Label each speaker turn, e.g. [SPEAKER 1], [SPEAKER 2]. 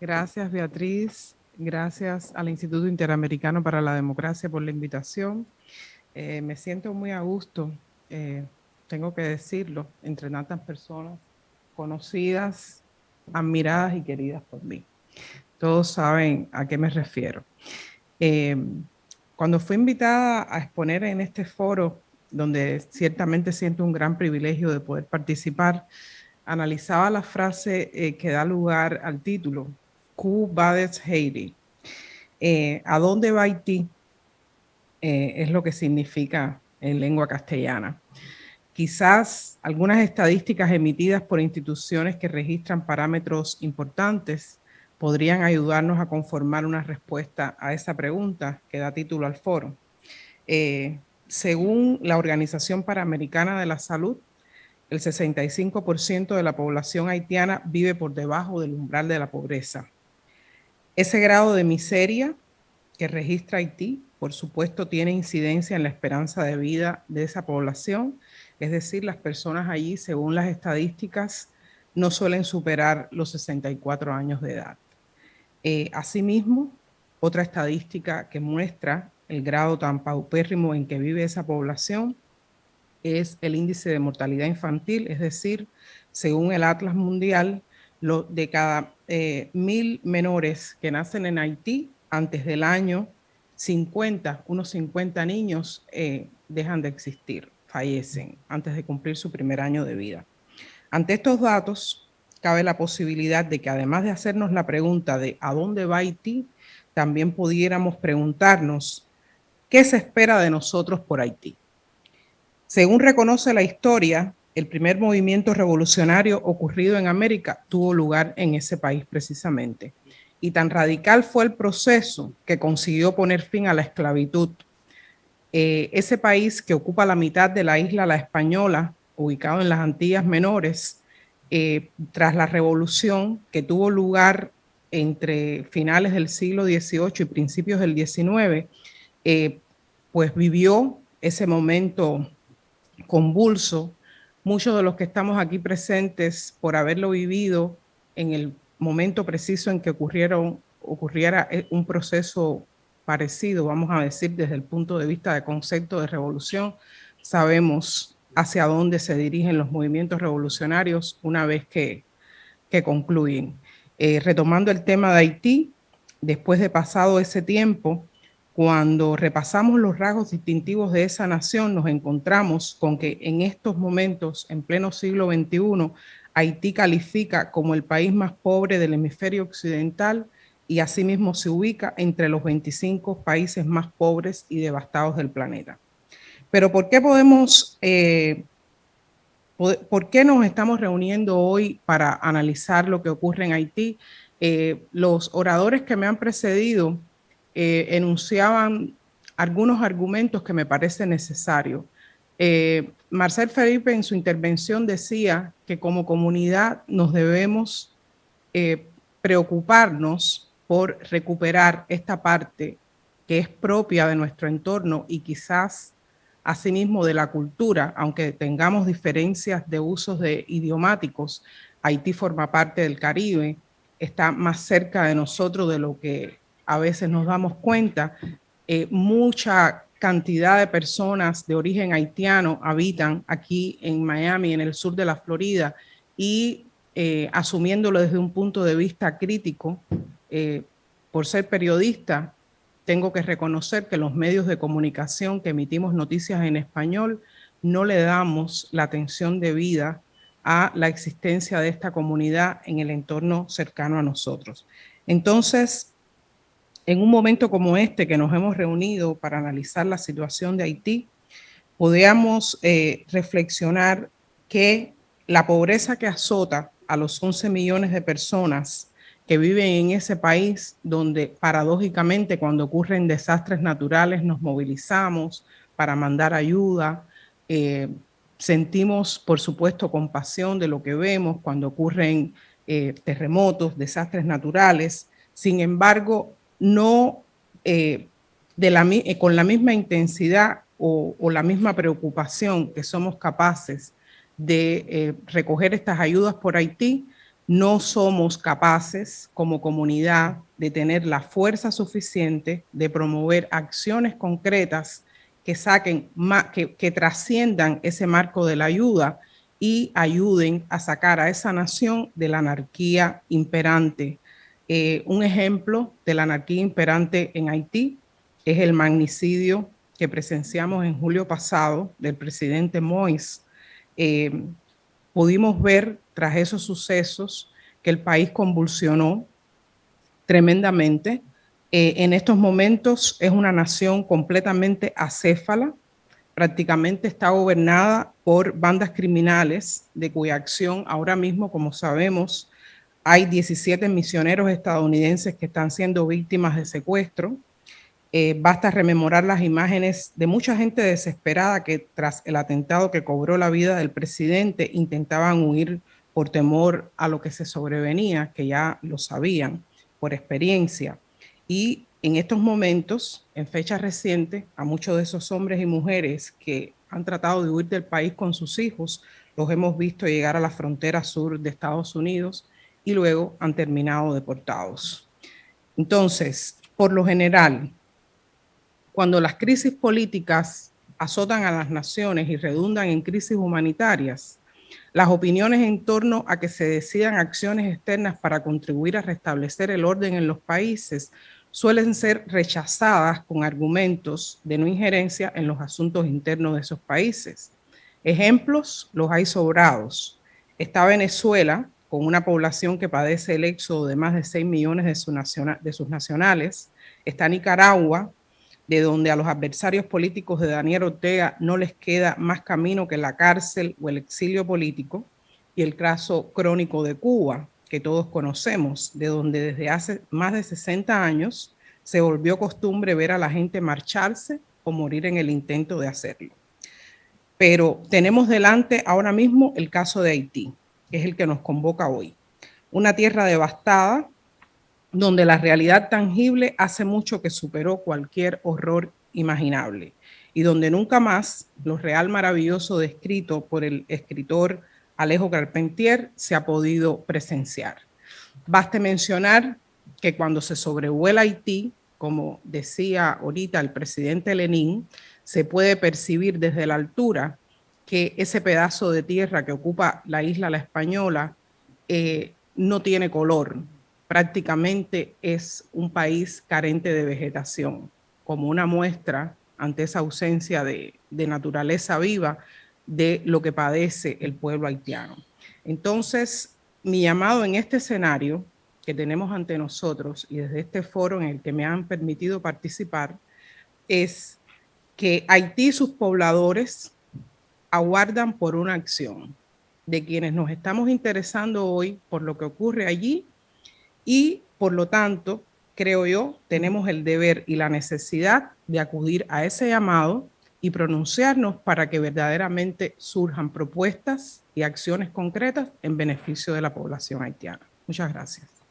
[SPEAKER 1] Gracias, Beatriz. Gracias al Instituto Interamericano para la Democracia por la invitación. Me siento muy a gusto, tengo que decirlo, entre tantas personas conocidas, admiradas y queridas por mí. Todos saben a qué me refiero. Eh, Cuando fui invitada a exponer en este foro, donde ciertamente siento un gran privilegio de poder participar, analizaba la frase que da lugar al título, Quo vadis Haiti? ¿A dónde va Haití? Es lo que significa en lengua castellana. Quizás algunas estadísticas emitidas por instituciones que registran parámetros importantes podrían ayudarnos a conformar una respuesta a esa pregunta que da título al foro. Según la Organización Panamericana de la Salud, el 65% de la población haitiana vive por debajo del umbral de la pobreza. Ese grado de miseria que registra Haití, por supuesto, tiene incidencia en la esperanza de vida de esa población, es decir, las personas allí, según las estadísticas, no suelen superar los 64 años de edad. Asimismo, otra estadística que muestra el grado tan paupérrimo en que vive esa población es el índice de mortalidad infantil, es decir, según el Atlas Mundial, de cada 1.000 menores que nacen en Haití antes del año 50, unos 50 niños dejan de existir, fallecen antes de cumplir su primer año de vida. Ante estos datos, cabe la posibilidad de que además de hacernos la pregunta de ¿a dónde va Haití?, también pudiéramos preguntarnos ¿qué se espera de nosotros por Haití? Según reconoce la historia, el primer movimiento revolucionario ocurrido en América tuvo lugar en ese país precisamente. Y tan radical fue el proceso que consiguió poner fin a la esclavitud. Ese país que ocupa la mitad de la isla La Española, ubicado en las Antillas Menores, tras la revolución que tuvo lugar entre finales del siglo XVIII y principios del XIX, pues vivió ese momento convulso. Muchos de los que estamos aquí presentes, por haberlo vivido en el momento preciso en que ocurriera un proceso parecido, vamos a decir, desde el punto de vista de concepto de revolución, sabemos hacia dónde se dirigen los movimientos revolucionarios una vez que concluyen. Retomando el tema de Haití, después de pasado ese tiempo, cuando repasamos los rasgos distintivos de esa nación, nos encontramos con que en estos momentos, en pleno siglo XXI, Haití califica como el país más pobre del hemisferio occidental y asimismo se ubica entre los 25 países más pobres y devastados del planeta. Pero ¿por qué ¿por qué nos estamos reuniendo hoy para analizar lo que ocurre en Haití? Los oradores que me han precedido enunciaban algunos argumentos que me parecen necesarios. Marcel Felipe en su intervención decía que como comunidad nos debemos preocuparnos por recuperar esta parte que es propia de nuestro entorno y quizás asimismo de la cultura, aunque tengamos diferencias de usos de idiomáticos. Haití forma parte del Caribe, está más cerca de nosotros de lo que a veces nos damos cuenta. Mucha cantidad de personas de origen haitiano habitan aquí en Miami, en el sur de la Florida, y asumiéndolo desde un punto de vista crítico, por ser periodista, tengo que reconocer que los medios de comunicación que emitimos noticias en español no le damos la atención debida a la existencia de esta comunidad en el entorno cercano a nosotros. Entonces, en un momento como este que nos hemos reunido para analizar la situación de Haití, podríamos reflexionar que la pobreza que azota a los 11 millones de personas que viven en ese país, donde paradójicamente cuando ocurren desastres naturales nos movilizamos para mandar ayuda, sentimos por supuesto compasión de lo que vemos cuando ocurren terremotos, desastres naturales, sin embargo, no con la misma intensidad o la misma preocupación que somos capaces de recoger estas ayudas por Haití, no somos capaces como comunidad de tener la fuerza suficiente de promover acciones concretas que saquen, que trasciendan ese marco de la ayuda y ayuden a sacar a esa nación de la anarquía imperante. Un ejemplo de la anarquía imperante en Haití es el magnicidio que presenciamos en julio pasado del presidente Moïse. Pudimos ver tras esos sucesos que el país convulsionó tremendamente. En estos momentos es una nación completamente acéfala, prácticamente está gobernada por bandas criminales de cuya acción ahora mismo, como sabemos, hay 17 misioneros estadounidenses que están siendo víctimas de secuestro. Basta rememorar las imágenes de mucha gente desesperada que tras el atentado que cobró la vida del presidente intentaban huir por temor a lo que se sobrevenía, que ya lo sabían por experiencia. Y en estos momentos, en fecha reciente, a muchos de esos hombres y mujeres que han tratado de huir del país con sus hijos, los hemos visto llegar a la frontera sur de Estados Unidos y luego han terminado deportados. Entonces, por lo general, cuando las crisis políticas azotan a las naciones y redundan en crisis humanitarias, las opiniones en torno a que se decidan acciones externas para contribuir a restablecer el orden en los países suelen ser rechazadas con argumentos de no injerencia en los asuntos internos de esos países. Ejemplos los hay sobrados. Está Venezuela, con una población que padece el éxodo de más de 6 millones de sus nacionales. Está Nicaragua, de donde a los adversarios políticos de Daniel Ortega no les queda más camino que la cárcel o el exilio político, y el caso crónico de Cuba, que todos conocemos, de donde desde hace más de 60 años se volvió costumbre ver a la gente marcharse o morir en el intento de hacerlo. Pero tenemos delante ahora mismo el caso de Haití, que es el que nos convoca hoy. Una tierra devastada, donde la realidad tangible hace mucho que superó cualquier horror imaginable y donde nunca más lo real maravilloso descrito por el escritor Alejo Carpentier se ha podido presenciar. Baste mencionar que cuando se sobrevuela Haití, como decía ahorita el presidente Lenin, se puede percibir desde la altura que ese pedazo de tierra que ocupa la isla La Española no tiene color. Prácticamente es un país carente de vegetación, como una muestra ante esa ausencia de naturaleza viva de lo que padece el pueblo haitiano. Entonces, mi llamado en este escenario que tenemos ante nosotros y desde este foro en el que me han permitido participar es que Haití y sus pobladores aguardan por una acción de quienes nos estamos interesando hoy por lo que ocurre allí y, por lo tanto, creo yo, tenemos el deber y la necesidad de acudir a ese llamado y pronunciarnos para que verdaderamente surjan propuestas y acciones concretas en beneficio de la población haitiana. Muchas gracias.